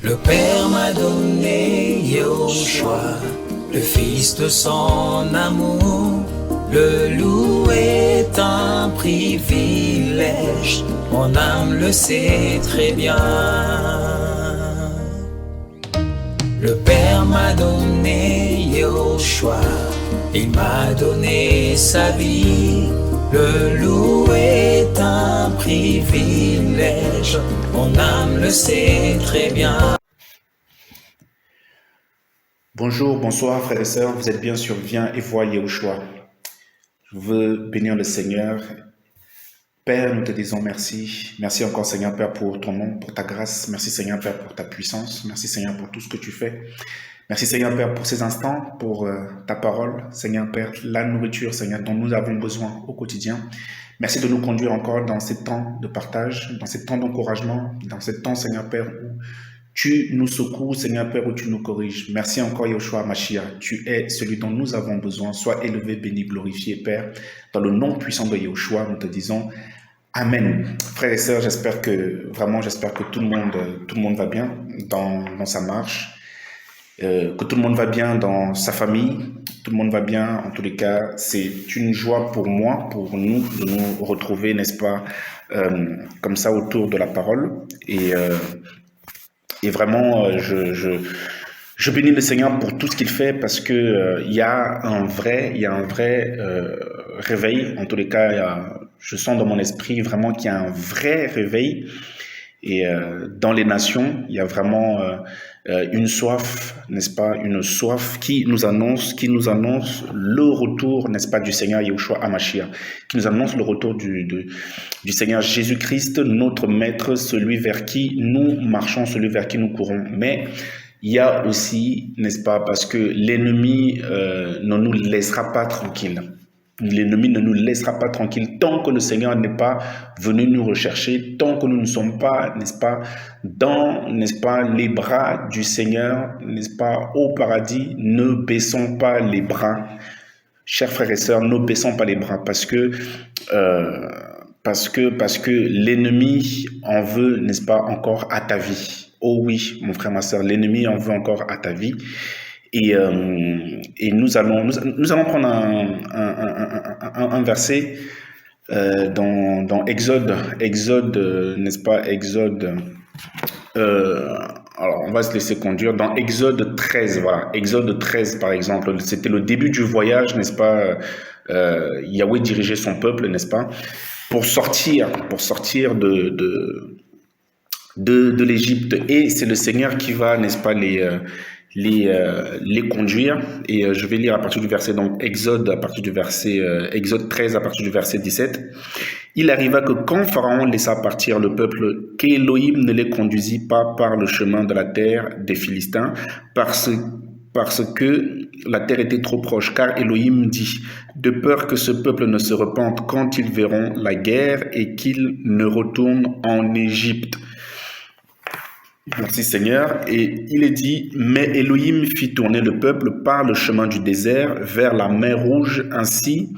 Le Père m'a donné Yahushua, le Fils de son amour. Le louer est un privilège, mon âme le sait très bien. Le Père m'a donné Yahushua, il m'a donné sa vie. Le louer est un privilège, mon âme le sait très bien. Bonjour, bonsoir frères et sœurs, vous êtes bien sur Viens et vois Yahushua. Je veux bénir le Seigneur. Père, nous te disons merci. Merci encore Seigneur Père pour ton nom, pour ta grâce. Merci Seigneur Père pour ta puissance. Merci Seigneur pour tout ce que tu fais. Merci Seigneur Père pour ces instants, pour ta parole. Seigneur Père, la nourriture Seigneur dont nous avons besoin au quotidien. Merci de nous conduire encore dans ces temps de partage, dans ces temps d'encouragement, dans ces temps Seigneur Père où tu nous secours, Seigneur Père, où tu nous corriges. Merci encore, Yahushua Mashiach. Tu es celui dont nous avons besoin. Sois élevé, béni, glorifié, Père. Dans le nom puissant de Yahushua, nous te disons Amen. Frères et sœurs, j'espère que tout le monde va bien dans sa marche, que tout le monde va bien dans sa famille, tout le monde va bien. En tous les cas, c'est une joie pour moi, pour nous, de nous retrouver, n'est-ce pas, comme ça autour de la parole. Et vraiment, je bénis le Seigneur pour tout ce qu'il fait parce que il y a un vrai réveil. En tous les cas, je sens dans mon esprit vraiment qu'il y a un vrai réveil. Et dans les nations, il y a vraiment une soif, n'est-ce pas, une soif qui nous annonce le retour, n'est-ce pas, du Seigneur Yahushua HaMashiach, qui nous annonce le retour du Seigneur Jésus-Christ, notre Maître, celui vers qui nous marchons, celui vers qui nous courons. Mais il y a aussi, n'est-ce pas, parce que l'ennemi ne nous laissera pas tranquilles. L'ennemi ne nous laissera pas tranquilles tant que le Seigneur n'est pas venu nous rechercher, tant que nous ne sommes pas, n'est-ce pas, dans, n'est-ce pas, les bras du Seigneur, n'est-ce pas, au paradis. Ne baissons pas les bras, chers frères et sœurs, ne baissons pas les bras parce que l'ennemi en veut, n'est-ce pas, encore à ta vie. Oh oui, mon frère, ma sœur, l'ennemi en veut encore à ta vie. Et nous allons prendre un verset dans Exode, n'est-ce pas, Exode. Alors, on va se laisser conduire dans Exode 13, voilà, Exode 13 par exemple. C'était le début du voyage, n'est-ce pas, Yahweh dirigeait son peuple, n'est-ce pas, pour sortir de l'Égypte. Et c'est le Seigneur qui va, n'est-ce pas, les conduire. Et je vais lire à partir du verset, donc Exode 13 à partir du verset 17. Il arriva que quand Pharaon laissa partir le peuple, qu'Élohim ne les conduisit pas par le chemin de la terre des Philistins, parce que la terre était trop proche, car Élohim dit, de peur que ce peuple ne se repente quand ils verront la guerre et qu'ils ne retournent en Égypte. Merci Seigneur. Et il est dit, mais Élohim fit tourner le peuple par le chemin du désert vers la mer Rouge. Ainsi,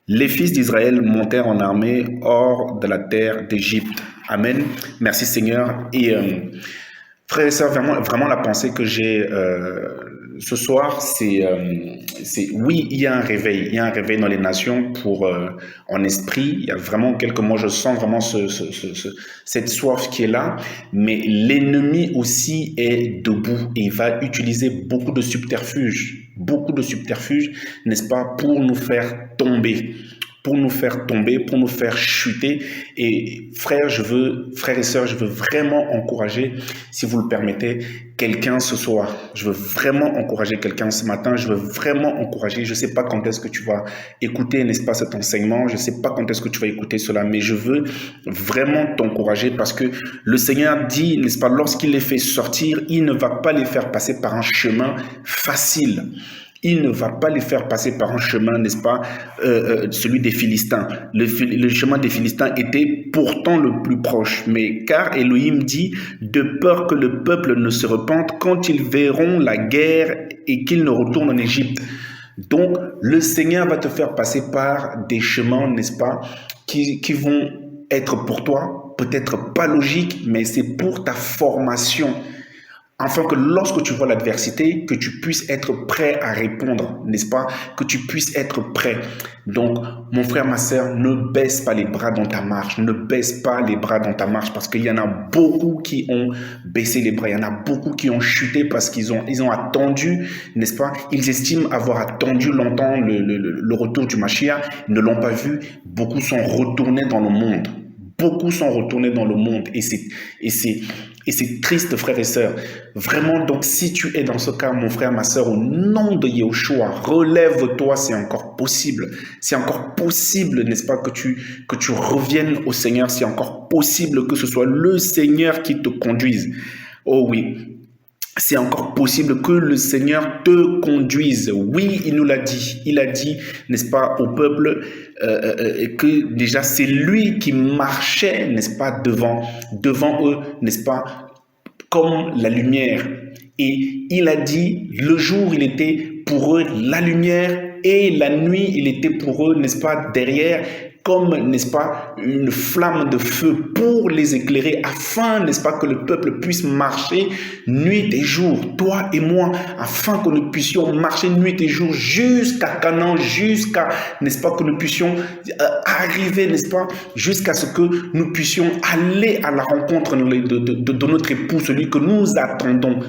les fils d'Israël montèrent en armée hors de la terre d'Égypte. Amen. Merci Seigneur. Et frères et sœurs, vraiment la pensée que j'ai ce soir, c'est oui, il y a un réveil dans les nations en esprit. Il y a vraiment quelques mois, je sens vraiment cette soif qui est là, mais l'ennemi aussi est debout et il va utiliser beaucoup de subterfuges, n'est-ce pas, pour nous faire tomber, pour nous faire chuter. Et frères et sœurs, je veux vraiment encourager, si vous le permettez, quelqu'un ce soir. Je veux vraiment encourager quelqu'un ce matin. Je veux vraiment encourager. Je ne sais pas quand est-ce que tu vas écouter, n'est-ce pas, cet enseignement. Je ne sais pas quand est-ce que tu vas écouter cela, mais je veux vraiment t'encourager parce que le Seigneur dit, n'est-ce pas, lorsqu'il les fait sortir, il ne va pas les faire passer par un chemin facile. Il ne va pas les faire passer par un chemin, n'est-ce pas, celui des Philistins. Le chemin des Philistins était pourtant le plus proche. Mais car Élohim dit, de peur que le peuple ne se repente quand ils verront la guerre et qu'ils ne retournent en Égypte. Donc, le Seigneur va te faire passer par des chemins, n'est-ce pas, qui vont être pour toi, peut-être pas logiques, mais c'est pour ta formation. afin que lorsque tu vois l'adversité, que tu puisses être prêt à répondre, n'est-ce pas? Que tu puisses être prêt. Donc, mon frère, ma sœur, ne baisse pas les bras dans ta marche, ne baisse pas les bras dans ta marche, parce qu'il y en a beaucoup qui ont baissé les bras, il y en a beaucoup qui ont chuté parce qu'ils ont attendu, n'est-ce pas? Ils estiment avoir attendu longtemps le retour du Mashiach, ils ne l'ont pas vu, beaucoup sont retournés dans le monde. Beaucoup sont retournés dans le monde et c'est triste, frères et sœurs. Vraiment, donc, si tu es dans ce cas, mon frère, ma sœur, au nom de Yahushua, relève-toi, c'est encore possible. C'est encore possible, n'est-ce pas, que tu reviennes au Seigneur. C'est encore possible que ce soit le Seigneur qui te conduise. Oh oui. C'est encore possible que le Seigneur te conduise. Oui, il nous l'a dit. Il a dit, n'est-ce pas, au peuple que déjà c'est lui qui marchait, n'est-ce pas, devant eux, n'est-ce pas, comme la lumière. Et il a dit, le jour, il était pour eux la lumière et la nuit, il était pour eux, n'est-ce pas, derrière, comme, n'est-ce pas, une flamme de feu pour les éclairer, afin, n'est-ce pas, que le peuple puisse marcher nuit et jour, toi et moi, afin que nous puissions marcher nuit et jour jusqu'à Canaan, jusqu'à, n'est-ce pas, que nous puissions arriver, n'est-ce pas, jusqu'à ce que nous puissions aller à la rencontre de notre époux, celui que nous attendons,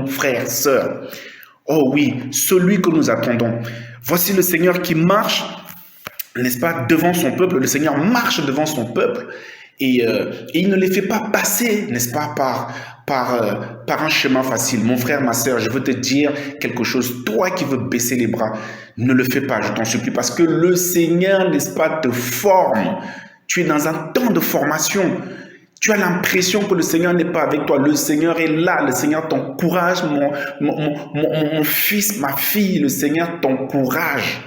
frères, sœurs. Oh oui, celui que nous attendons. Voici le Seigneur qui marche, n'est-ce pas, devant son peuple. Le Seigneur marche devant son peuple et il ne les fait pas passer, n'est-ce pas, par un chemin facile. Mon frère, ma sœur, je veux te dire quelque chose. Toi qui veux baisser les bras, ne le fais pas, je t'en supplie, parce que le Seigneur, n'est-ce pas, te forme. Tu es dans un temps de formation. Tu as l'impression que le Seigneur n'est pas avec toi. Le Seigneur est là. Le Seigneur t'encourage, mon fils, ma fille. Le Seigneur t'encourage.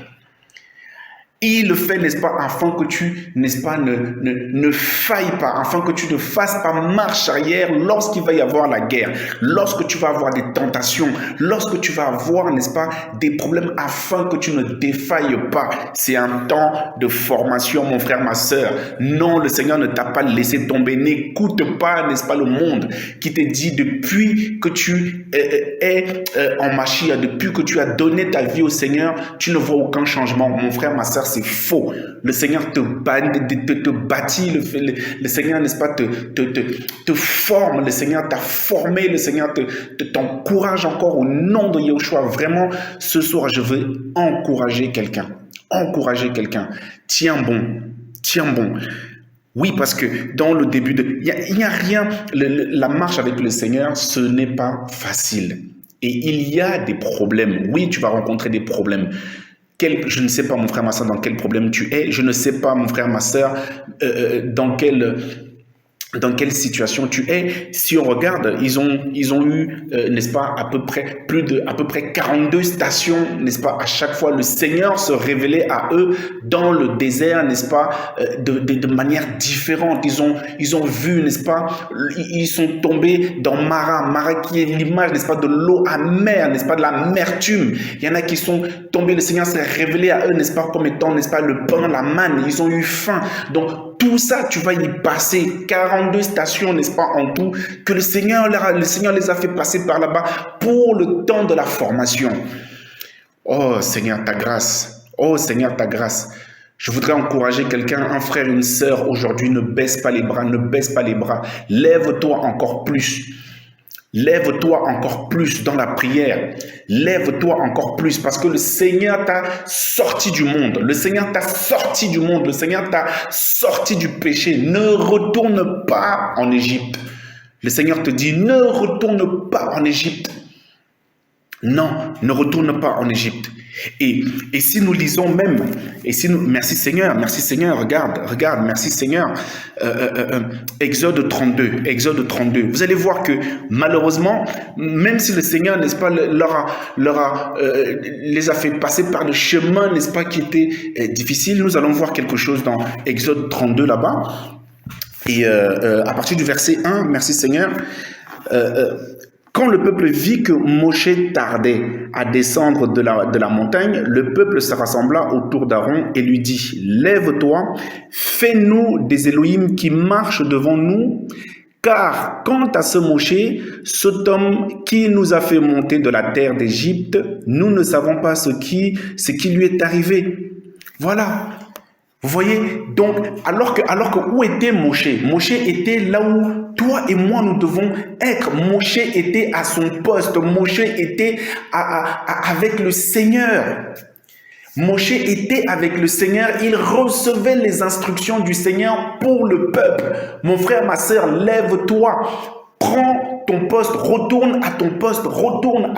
Il le fait, n'est-ce pas, afin que tu, n'est-ce pas, ne failles pas, afin que tu ne fasses pas marche arrière lorsqu'il va y avoir la guerre, lorsque tu vas avoir des tentations, lorsque tu vas avoir, n'est-ce pas, des problèmes, afin que tu ne défailles pas. C'est un temps de formation, mon frère, ma sœur. Non, le Seigneur ne t'a pas laissé tomber. N'écoute pas, n'est-ce pas, le monde qui te dit depuis que tu es en Mashiach, depuis que tu as donné ta vie au Seigneur, tu ne vois aucun changement. Mon frère, ma sœur, c'est faux. Le Seigneur te bâtit, le Seigneur, n'est-ce pas, te forme, le Seigneur t'a formé, le Seigneur t'encourage encore au nom de Yahushua. Vraiment, ce soir, je veux encourager quelqu'un. Tiens bon. Oui, parce que dans le début, il n'y a rien, la marche avec le Seigneur, ce n'est pas facile. Et il y a des problèmes. Oui, tu vas rencontrer des problèmes. Je ne sais pas, mon frère, ma soeur, dans quel problème tu es. Je ne sais pas, mon frère, ma soeur, dans quelle situation tu es. Si on regarde, ils ont eu, n'est-ce pas, à peu près 42 stations, n'est-ce pas, à chaque fois, le Seigneur se révélait à eux dans le désert, n'est-ce pas, de manière différente. Ils ont vu, n'est-ce pas, ils sont tombés dans Mara qui est l'image, n'est-ce pas, de l'eau amère, n'est-ce pas, de l'amertume. Il y en a qui sont tombés, le Seigneur s'est révélé à eux, n'est-ce pas, comme étant, n'est-ce pas, le pain, la manne. Ils ont eu faim. Donc, tout ça, tu vas y passer. 42 stations, n'est-ce pas, en tout, que le Seigneur les a fait passer par là-bas pour le temps de la formation. Oh Seigneur, ta grâce. Oh Seigneur, ta grâce. Je voudrais encourager quelqu'un, un frère, une sœur, aujourd'hui, ne baisse pas les bras, Lève-toi encore plus. Lève-toi encore plus dans la prière. Lève-toi encore plus parce que le Seigneur t'a sorti du monde. Le Seigneur t'a sorti du monde. Le Seigneur t'a sorti du péché. Ne retourne pas en Égypte. Le Seigneur te dit, ne retourne pas en Égypte. Non, ne retourne pas en Égypte. Et si nous lisons même, merci Seigneur, regarde, merci Seigneur, Exode 32, vous allez voir que malheureusement, même si le Seigneur, n'est-ce pas, les a fait passer par le chemin, n'est-ce pas, qui était difficile, nous allons voir quelque chose dans Exode 32 là-bas, et à partir du verset 1, merci Seigneur, quand le peuple vit que Moshe tardait à descendre de la montagne, le peuple se rassembla autour d'Aaron et lui dit « Lève-toi, fais-nous des Élohim qui marchent devant nous, Car quant à ce Moshe, cet homme qui nous a fait monter de la terre d'Égypte, nous ne savons pas ce qui lui est arrivé. Voilà. Vous voyez, donc, alors que où était Moshe? Moshe était là où toi et moi nous devons être. Moshe était à son poste. Moshe était avec le Seigneur. Moshe était avec le Seigneur, il recevait les instructions du Seigneur pour le peuple. Mon frère, ma sœur, lève-toi, prends ton poste, retourne à ton poste, retourne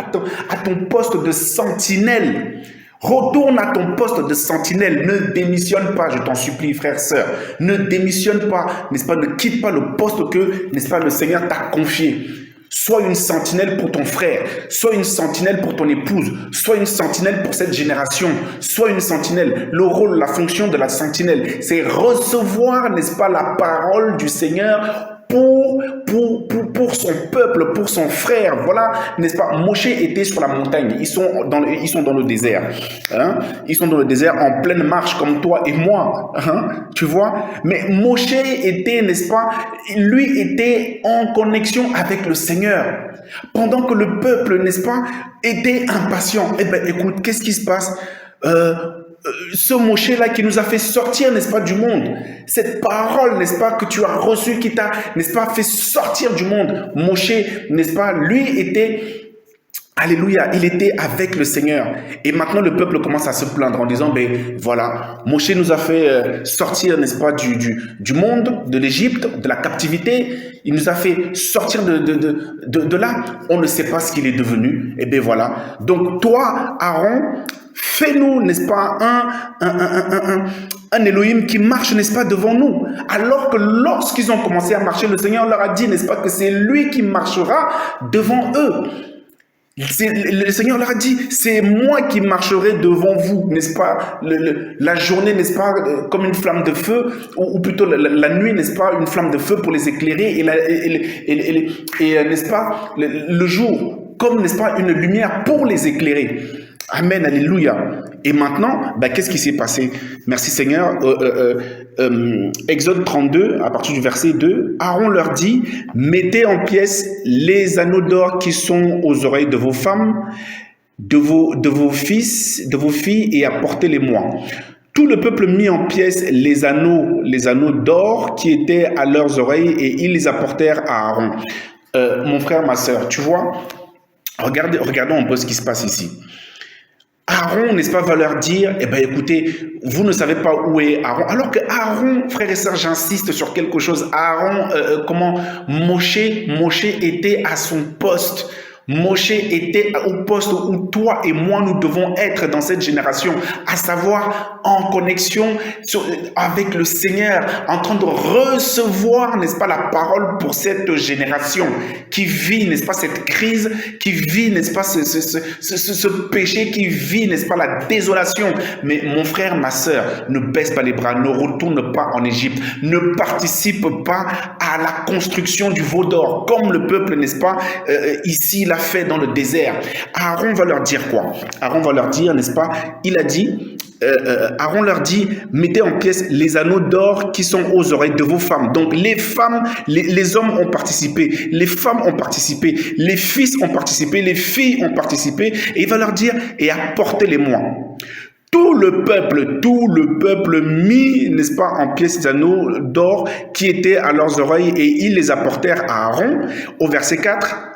à ton poste de sentinelle. Retourne à ton poste de sentinelle, ne démissionne pas, je t'en supplie, frère, sœur. Ne démissionne pas, n'est-ce pas, ne quitte pas le poste que, n'est-ce pas, le Seigneur t'a confié. Sois une sentinelle pour ton frère, sois une sentinelle pour ton épouse, sois une sentinelle pour cette génération, sois une sentinelle. Le rôle, la fonction de la sentinelle, c'est recevoir, n'est-ce pas, la parole du Seigneur pour son peuple, pour son frère. Voilà, n'est-ce pas, Moshe était sur la montagne, ils sont dans le désert. Hein? Ils sont dans le désert en pleine marche comme toi et moi. Hein? Tu vois? Mais Moshe était, n'est-ce pas, lui était en connexion avec le Seigneur. Pendant que le peuple, n'est-ce pas, était impatient. Eh bien, écoute, qu'est-ce qui se passe? Ce Moshe-là qui nous a fait sortir, n'est-ce pas, du monde. Cette parole, n'est-ce pas, que tu as reçue, qui t'a, n'est-ce pas, fait sortir du monde. Moshe, n'est-ce pas, lui était, alléluia, il était avec le Seigneur. Et maintenant, le peuple commence à se plaindre en disant, ben voilà, Moshe nous a fait sortir, n'est-ce pas, du monde, de l'Égypte, de la captivité. Il nous a fait sortir de là. On ne sait pas ce qu'il est devenu. Et bien voilà. Donc toi, Aaron, fais-nous, n'est-ce pas, un Elohim qui marche, n'est-ce pas, devant nous. Alors que lorsqu'ils ont commencé à marcher, le Seigneur leur a dit, n'est-ce pas, que c'est lui qui marchera devant eux. Le Seigneur leur a dit, c'est moi qui marcherai devant vous, n'est-ce pas, la journée, n'est-ce pas, comme une flamme de feu, ou plutôt la nuit, n'est-ce pas, une flamme de feu pour les éclairer, et n'est-ce pas, le jour, comme, n'est-ce pas, une lumière pour les éclairer. Amen, alléluia. Et maintenant, qu'est-ce qui s'est passé? Merci Seigneur. Exode 32, à partir du verset 2, Aaron leur dit, mettez en pièces les anneaux d'or qui sont aux oreilles de vos femmes, de vos fils, de vos filles, et apportez-les-moi. Tout le peuple mit en pièces les anneaux d'or qui étaient à leurs oreilles, et ils les apportèrent à Aaron. Mon frère, ma sœur, tu vois, regardons un peu ce qui se passe ici. Aaron, n'est-ce pas, va leur dire, eh bien écoutez, vous ne savez pas où est Aaron. Alors que Aaron, frères et sœurs, j'insiste sur quelque chose. Aaron, Moshe était à son poste. Moshe était au poste où toi et moi nous devons être dans cette génération, à savoir en connexion avec le Seigneur, en train de recevoir, n'est-ce pas, la parole pour cette génération qui vit, n'est-ce pas, cette crise, qui vit, n'est-ce pas, ce péché, qui vit, n'est-ce pas, la désolation. Mais mon frère, ma sœur, ne baisse pas les bras, ne retourne pas en Égypte, ne participe pas à la construction du veau d'or, comme le peuple, n'est-ce pas, ici, l'a fait dans le désert. Aaron va leur dire quoi? Aaron va leur dire, n'est-ce pas, il a dit, Aaron leur dit, mettez en pièces les anneaux d'or qui sont aux oreilles de vos femmes. Donc les femmes, les hommes ont participé, les femmes ont participé, les fils ont participé, les filles ont participé, et il va leur dire, et apportez-les-moi. Tout le peuple mit, n'est-ce pas, en pièces des anneaux d'or qui étaient à leurs oreilles, et ils les apportèrent à Aaron. Au verset 4,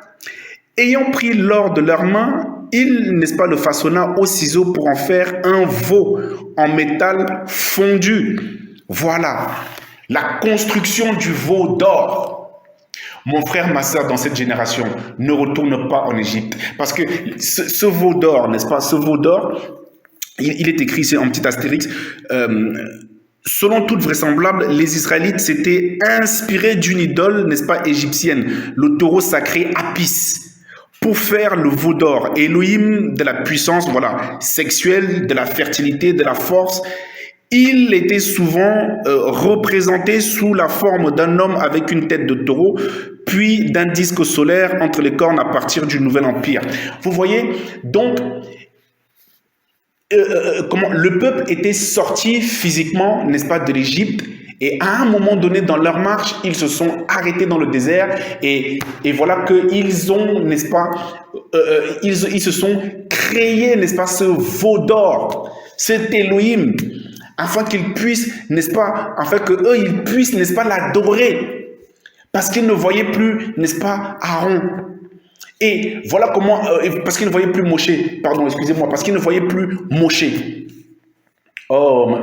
ayant pris l'or de leurs mains, il, n'est-ce pas, le façonna au ciseau pour en faire un veau en métal fondu. Voilà, la construction du veau d'or. Mon frère, ma sœur, dans cette génération, ne retourne pas en Égypte. Parce que ce veau d'or, n'est-ce pas, ce veau d'or, il est écrit, c'est en petit astérix, selon toute vraisemblance, les Israélites s'étaient inspirés d'une idole, n'est-ce pas, égyptienne, le taureau sacré Apis, pour faire le veau d'or, Elohim de la puissance, voilà, sexuelle, de la fertilité, de la force. Il était souvent représenté sous la forme d'un homme avec une tête de taureau, puis d'un disque solaire entre les cornes à partir du Nouvel Empire. Vous voyez, donc, comment le peuple était sorti physiquement, n'est-ce pas, de l'Égypte, Et à un moment donné dans leur marche, ils se sont arrêtés dans le désert et voilà qu'ils ont, n'est-ce pas, ils se sont créés, n'est-ce pas, ce veau d'or, cet Elohim, afin qu'ils puissent, n'est-ce pas, afin qu'eux, ils puissent, n'est-ce pas, l'adorer. Parce qu'ils ne voyaient plus, n'est-ce pas, Aaron. Et voilà comment, parce qu'ils ne voyaient plus Moshe, pardon, excusez-moi, parce qu'ils ne voyaient plus Moshe. Oh,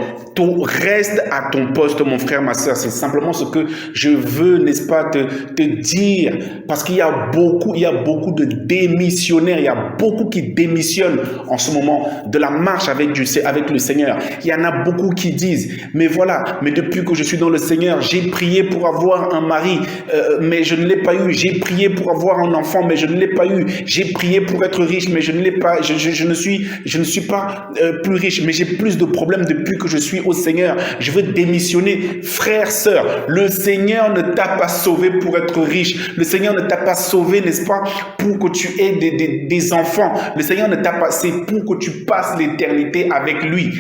reste à ton poste, mon frère, ma soeur. C'est simplement ce que je veux, n'est-ce pas, te dire. Parce qu'il y a beaucoup de démissionnaires. Il y a beaucoup qui démissionnent en ce moment de la marche avec le Seigneur. Il y en a beaucoup qui disent, mais voilà, mais depuis que je suis dans le Seigneur, j'ai prié pour avoir un mari, mais je ne l'ai pas eu. J'ai prié pour avoir un enfant, mais je ne l'ai pas eu. J'ai prié pour être riche, mais je ne l'ai pas. Je ne suis pas plus riche, mais j'ai plus de problèmes depuis que je suis au Seigneur. Je veux démissionner. Frère, sœur, le Seigneur ne t'a pas sauvé pour être riche. Le Seigneur ne t'a pas sauvé, n'est-ce pas, pour que tu aies des enfants. Le Seigneur ne t'a pas, c'est pour que tu passes l'éternité avec lui.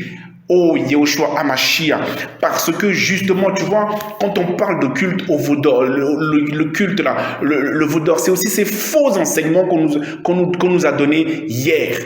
Oh, Yehoshua Hamashiach, parce que justement, tu vois, quand on parle de culte au veau d'or, le culte là, le veau d'or, c'est aussi ces faux enseignements qu'on nous a donnés hier.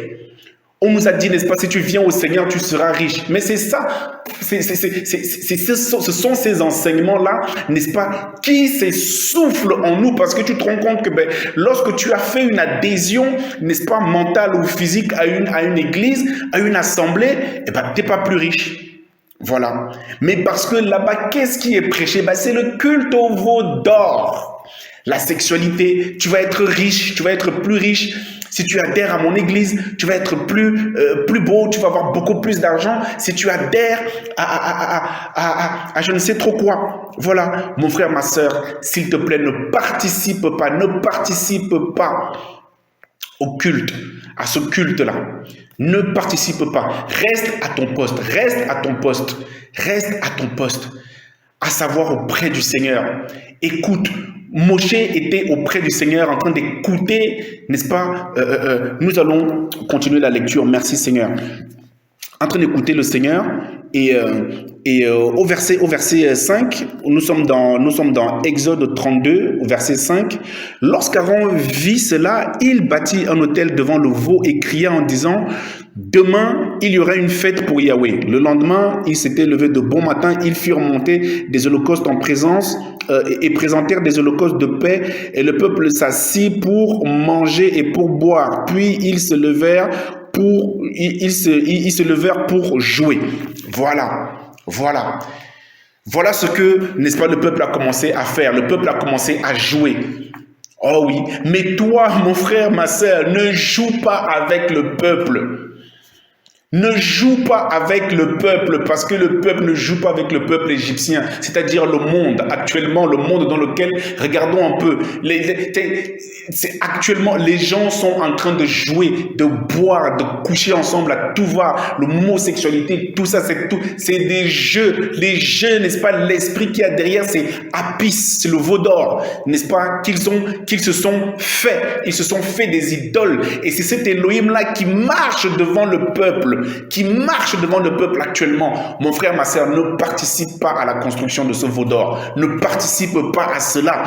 On nous a dit, n'est-ce pas, si tu viens au Seigneur, tu seras riche. Mais c'est ça, ce sont ces enseignements-là, n'est-ce pas, qui s'essoufflent en nous parce que tu te rends compte que lorsque tu as fait une adhésion, n'est-ce pas, mentale ou physique à une église, à une assemblée, tu n'es pas plus riche. Voilà. Mais parce que là-bas, qu'est-ce qui est prêché? C'est le culte au veau d'or. La sexualité, tu vas être riche, tu vas être plus riche. Si tu adhères à mon église, tu vas être plus beau, tu vas avoir beaucoup plus d'argent. Si tu adhères à je ne sais trop quoi. Voilà, mon frère, ma soeur, s'il te plaît, ne participe pas au culte, à ce culte-là. Ne participe pas. Reste à ton poste, à savoir auprès du Seigneur. Écoute, Moshe était auprès du Seigneur en train d'écouter, n'est-ce pas? Nous allons continuer la lecture. Merci Seigneur. En train d'écouter le Seigneur et au verset 5, nous sommes dans Exode 32, au verset 5. Lorsqu'Aaron vit cela, il bâtit un autel devant le veau et cria en disant: demain, il y aura une fête pour Yahweh. Le lendemain, ils s'étaient levés de bon matin, ils firent monter des holocaustes en présence et présentèrent des holocaustes de paix, et le peuple s'assit pour manger et pour boire. Puis ils se levèrent pour jouer. Voilà ce que, n'est-ce pas, le peuple a commencé à faire. Le peuple a commencé à jouer. Oh oui, mais toi, mon frère, ma sœur, ne joue pas avec le peuple. Ne joue pas avec le peuple, parce que le peuple ne joue pas avec le peuple égyptien, c'est-à-dire le monde, actuellement, le monde dans lequel, regardons un peu, actuellement, les gens sont en train de jouer, de boire, de coucher ensemble à tout va, l'homosexualité, tout ça, c'est des jeux, les jeux, n'est-ce pas, l'esprit qu'il y a derrière, c'est Apis, c'est le veau d'or, n'est-ce pas, qu'ils se sont fait des idoles, et c'est cet Elohim-là qui marche devant le peuple, actuellement. Mon frère, ma sœur, ne participe pas à la construction de ce veau d'or. Ne participe pas à cela.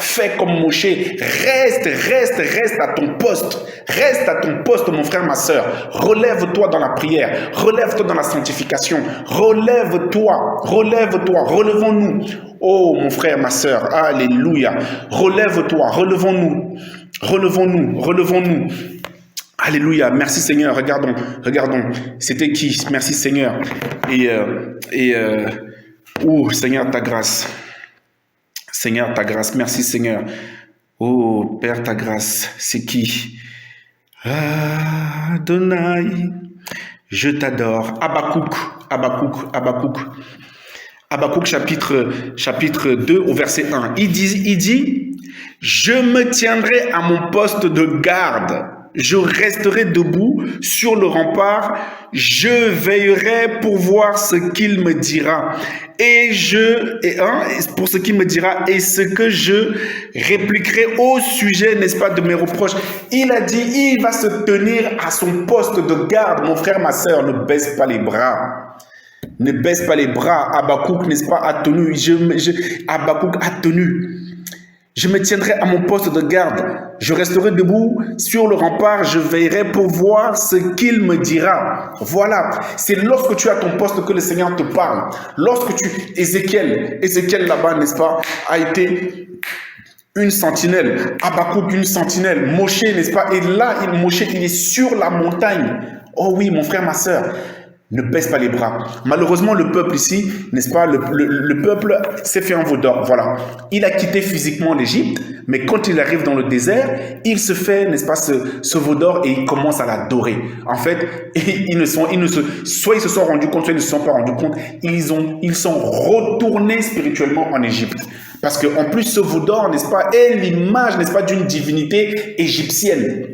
Fais comme Moshe. Reste à ton poste. Reste à ton poste, mon frère, ma sœur. Relève-toi dans la prière. Relève-toi dans la sanctification. Relève-toi. Relevons-nous. Oh, mon frère, ma sœur. Alléluia. Relève-toi. Relevons-nous. Alléluia, merci Seigneur, regardons, c'était qui? Merci Seigneur, Seigneur ta grâce, merci Seigneur, oh Père ta grâce, c'est qui? Adonai, je t'adore. Habakkuk chapitre 2 au verset 1, il dit, je me tiendrai à mon poste de garde. Je resterai debout sur le rempart, je veillerai pour voir ce qu'il me dira. Pour ce qu'il me dira et ce que je répliquerai au sujet, n'est-ce pas, de mes reproches. Il a dit, il va se tenir à son poste de garde. Mon frère, ma sœur, ne baisse pas les bras. Ne baisse pas les bras. Habakkuk, n'est-ce pas, a tenu. Habakkuk a tenu. Je me tiendrai à mon poste de garde. Je resterai debout sur le rempart. Je veillerai pour voir ce qu'il me dira. Voilà. C'est lorsque tu as ton poste que le Seigneur te parle. Lorsque Ézéchiel là-bas, n'est-ce pas, a été une sentinelle. Habakkuk, une sentinelle. Moshe, n'est-ce pas? Et là, Moshe, il est sur la montagne. Oh oui, mon frère, ma soeur. Ne baisse pas les bras. Malheureusement, le peuple ici, n'est-ce pas, le peuple s'est fait un veau d'or. Voilà. Il a quitté physiquement l'Égypte, mais quand il arrive dans le désert, il se fait, n'est-ce pas, ce veau d'or et il commence à l'adorer. En fait, soit ils se sont rendus compte, soit ils ne se sont pas rendus compte. Ils sont retournés spirituellement en Égypte. Parce qu'en plus, ce veau d'or, n'est-ce pas, est l'image, n'est-ce pas, d'une divinité égyptienne.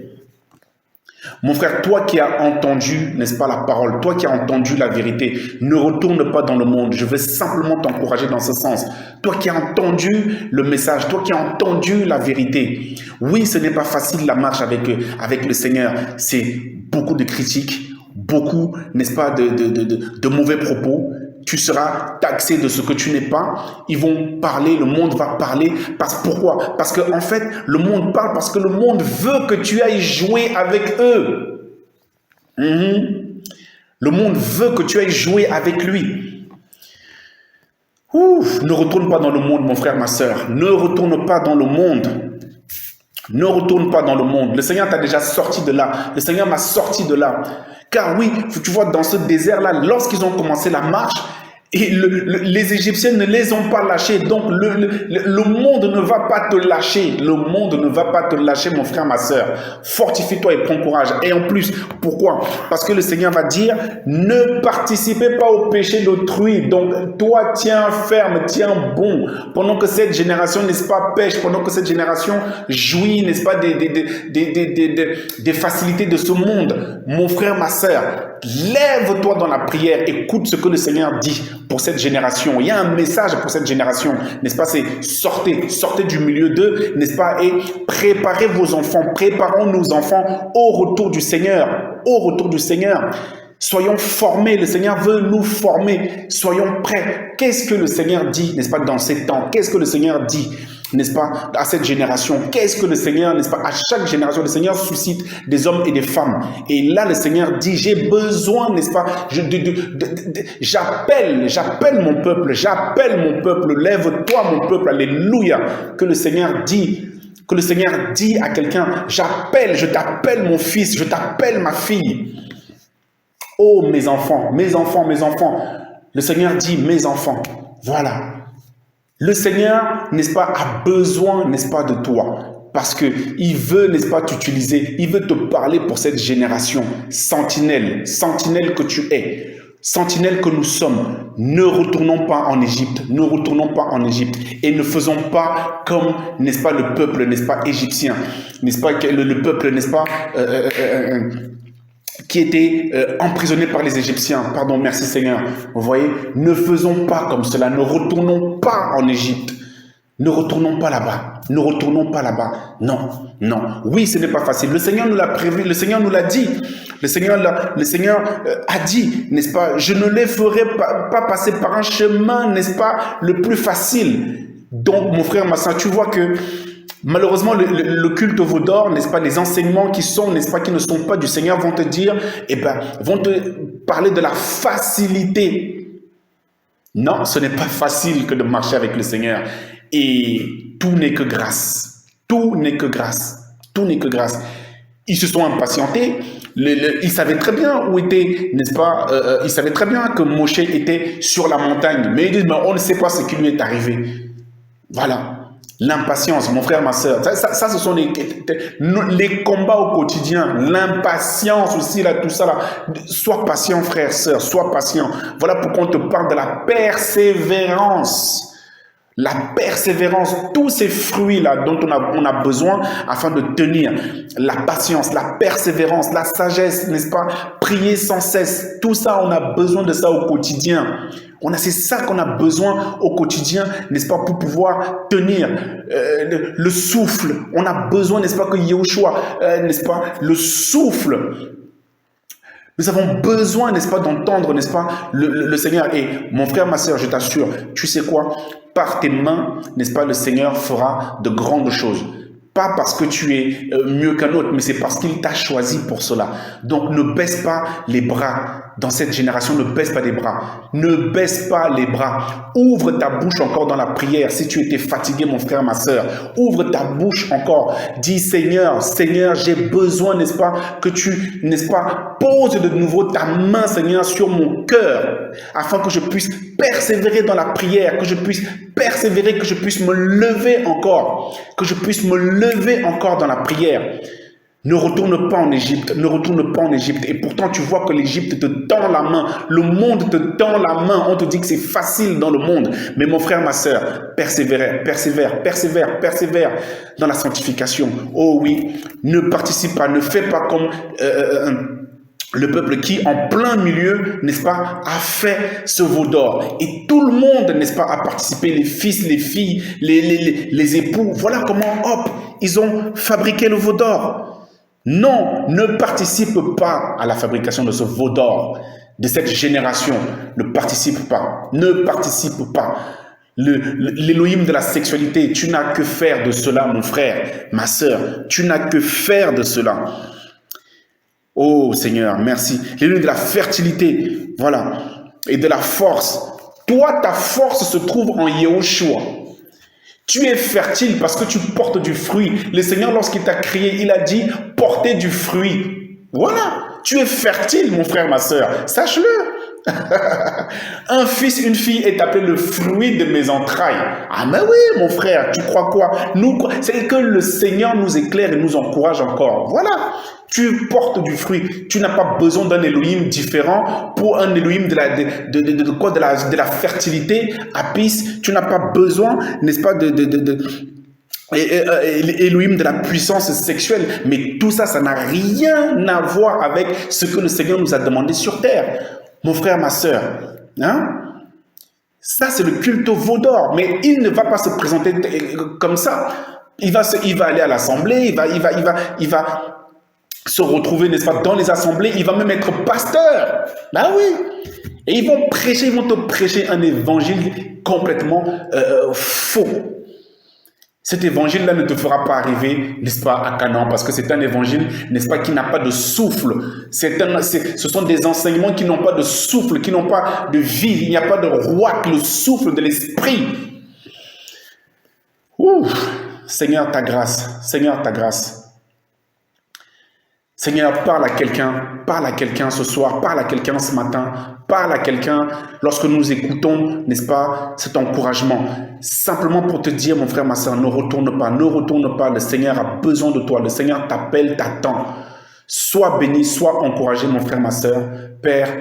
Mon frère, toi qui as entendu, n'est-ce pas, la parole, toi qui as entendu la vérité, ne retourne pas dans le monde. Je veux simplement t'encourager dans ce sens. Toi qui as entendu le message, toi qui as entendu la vérité. Oui, ce n'est pas facile la marche avec le Seigneur. C'est beaucoup de critiques, beaucoup, n'est-ce pas, de mauvais propos. Tu seras taxé de ce que tu n'es pas. Ils vont parler, le monde va parler. Pourquoi? Parce qu'en fait, le monde parle parce que le monde veut que tu ailles jouer avec eux. Le monde veut que tu ailles jouer avec lui. Ne retourne pas dans le monde, mon frère, ma soeur. Ne retourne pas dans le monde. Ne retourne pas dans le monde. Le Seigneur t'a déjà sorti de là. Le Seigneur m'a sorti de là. Car oui, tu vois, dans ce désert-là, lorsqu'ils ont commencé la marche, et les Égyptiens ne les ont pas lâchés. Donc, le monde ne va pas te lâcher. Le monde ne va pas te lâcher, mon frère, ma soeur. Fortifie-toi et prends courage. Et en plus, pourquoi? Parce que le Seigneur va dire, ne participez pas au péché d'autrui. Donc, toi, tiens ferme, tiens bon. Pendant que cette génération, n'est-ce pas, pêche, pendant que cette génération jouit, n'est-ce pas, des facilités de ce monde. Mon frère, ma soeur, lève-toi dans la prière. Écoute ce que le Seigneur dit pour cette génération. Il y a un message pour cette génération, n'est-ce pas? C'est sortez du milieu d'eux, n'est-ce pas? Et préparez vos enfants, préparons nos enfants au retour du Seigneur, au retour du Seigneur. Soyons formés, le Seigneur veut nous former, soyons prêts. Qu'est-ce que le Seigneur dit, n'est-ce pas, dans ces temps? Qu'est-ce que le Seigneur dit, n'est-ce pas, à cette génération? Qu'est-ce que le Seigneur, n'est-ce pas, à chaque génération, le Seigneur suscite des hommes et des femmes. Et là, le Seigneur dit, j'ai besoin, n'est-ce pas, j'appelle mon peuple, lève-toi mon peuple, alléluia, que le Seigneur dit à quelqu'un, je t'appelle mon fils, je t'appelle ma fille. Oh, mes enfants, le Seigneur dit, mes enfants, voilà. Le Seigneur, n'est-ce pas, a besoin, n'est-ce pas, de toi. Parce qu'il veut, n'est-ce pas, t'utiliser. Il veut te parler pour cette génération. Sentinelle que tu es. Sentinelle que nous sommes. Ne retournons pas en Égypte. Ne retournons pas en Égypte. Et ne faisons pas comme, n'est-ce pas, le peuple, n'est-ce pas, égyptien. N'est-ce pas, le peuple, n'est-ce pas, qui était emprisonné par les Égyptiens. Pardon, merci Seigneur. Vous voyez, ne faisons pas comme cela. Ne retournons pas en Égypte. Ne retournons pas là-bas. Ne retournons pas là-bas. Non, non. Oui, ce n'est pas facile. Le Seigneur nous l'a prévu. Le Seigneur nous l'a dit. Le Seigneur a dit, n'est-ce pas, je ne les ferai pas passer par un chemin, n'est-ce pas, le plus facile. Donc, mon frère, ma soeur, tu vois que malheureusement, le culte au veau d'or, n'est-ce pas, les enseignements qui ne sont pas du Seigneur vont te dire, vont te parler de la facilité. Non, ce n'est pas facile que de marcher avec le Seigneur. Et tout n'est que grâce. Tout n'est que grâce. Tout n'est que grâce. Ils se sont impatientés. Ils savaient très bien où était, n'est-ce pas, ils savaient très bien que Moshe était sur la montagne. Mais ils disent, mais on ne sait pas ce qui lui est arrivé. Voilà. L'impatience, mon frère, ma soeur, ça ce sont les combats au quotidien, l'impatience aussi, là, tout ça là. Sois patient, frère, sœur, sois patient. Voilà pourquoi on te parle de la persévérance. La persévérance, tous ces fruits-là dont on a besoin afin de tenir. La patience, la persévérance, la sagesse, n'est-ce pas? Prier sans cesse. Tout ça, on a besoin de ça au quotidien. C'est ça qu'on a besoin au quotidien, n'est-ce pas, pour pouvoir tenir le souffle. On a besoin, n'est-ce pas, que Yahushua, n'est-ce pas, le souffle Nous avons besoin, n'est-ce pas, d'entendre, n'est-ce pas, le Seigneur. Et mon frère, ma sœur, je t'assure, tu sais quoi? Par tes mains, n'est-ce pas, le Seigneur fera de grandes choses. Pas parce que tu es mieux qu'un autre, mais c'est parce qu'il t'a choisi pour cela. Donc ne baisse pas les bras. Dans cette génération, ne baisse pas les bras. Ne baisse pas les bras. Ouvre ta bouche encore dans la prière. Si tu étais fatigué, mon frère, ma sœur, ouvre ta bouche encore. Dis, Seigneur, Seigneur, j'ai besoin, n'est-ce pas, que tu, n'est-ce pas, poses de nouveau ta main, Seigneur, sur mon cœur, afin que je puisse persévérer dans la prière, que je puisse persévérer, que je puisse me lever encore, que je puisse me lever encore dans la prière. Ne retourne pas en Égypte, ne retourne pas en Égypte. Et pourtant, tu vois que l'Égypte te tend la main, le monde te tend la main. On te dit que c'est facile dans le monde. Mais mon frère, ma sœur, persévère, persévère, persévère, persévère dans la sanctification. Oh oui, ne participe pas, ne fais pas comme le peuple qui, en plein milieu, n'est-ce pas, a fait ce veau d'or. Et tout le monde, n'est-ce pas, a participé, les fils, les filles, les époux. Voilà comment, hop, ils ont fabriqué le veau d'or. Non, ne participe pas à la fabrication de ce veau d'or, de cette génération. Ne participe pas, ne participe pas. L'élohim de la sexualité, tu n'as que faire de cela, mon frère, ma sœur. Tu n'as que faire de cela. Oh Seigneur, merci. L'élohim de la fertilité, voilà, et de la force. Toi, ta force se trouve en Yahushua. Tu es fertile parce que tu portes du fruit. Le Seigneur, lorsqu'il t'a créé, il a dit « portez du fruit ». Voilà, tu es fertile, mon frère, ma sœur. Sache-le. Un fils, une fille est appelé le fruit de mes entrailles. Ah mais oui, mon frère, tu crois quoi? C'est que le Seigneur nous éclaire et nous encourage encore. Voilà. Tu portes du fruit. Tu n'as pas besoin d'un Elohim différent pour un Elohim de la fertilité, Apis. Tu n'as pas besoin, n'est-ce pas, Elohim de la puissance sexuelle. Mais tout ça, ça n'a rien à voir avec ce que le Seigneur nous a demandé sur terre. Mon frère, ma sœur, hein? Ça, c'est le culte au veau d'or. Mais il ne va pas se présenter comme ça. Il va aller à l'assemblée, il va se retrouver, n'est-ce pas, dans les assemblées, il va même être pasteur. Ben oui. Et ils vont te prêcher un évangile complètement faux. Cet évangile-là ne te fera pas arriver, n'est-ce pas, à Canaan, parce que c'est un évangile, n'est-ce pas, qui n'a pas de souffle. Ce sont des enseignements qui n'ont pas de souffle, qui n'ont pas de vie. Il n'y a pas de roi, le souffle de l'esprit. Ouh, Seigneur, ta grâce. Seigneur, ta grâce. Seigneur, parle à quelqu'un ce soir, parle à quelqu'un ce matin, parle à quelqu'un lorsque nous écoutons, n'est-ce pas, cet encouragement. Simplement pour te dire, mon frère, ma soeur, ne retourne pas, le Seigneur a besoin de toi, le Seigneur t'appelle, t'attend. Sois béni, sois encouragé, mon frère, ma soeur, Père.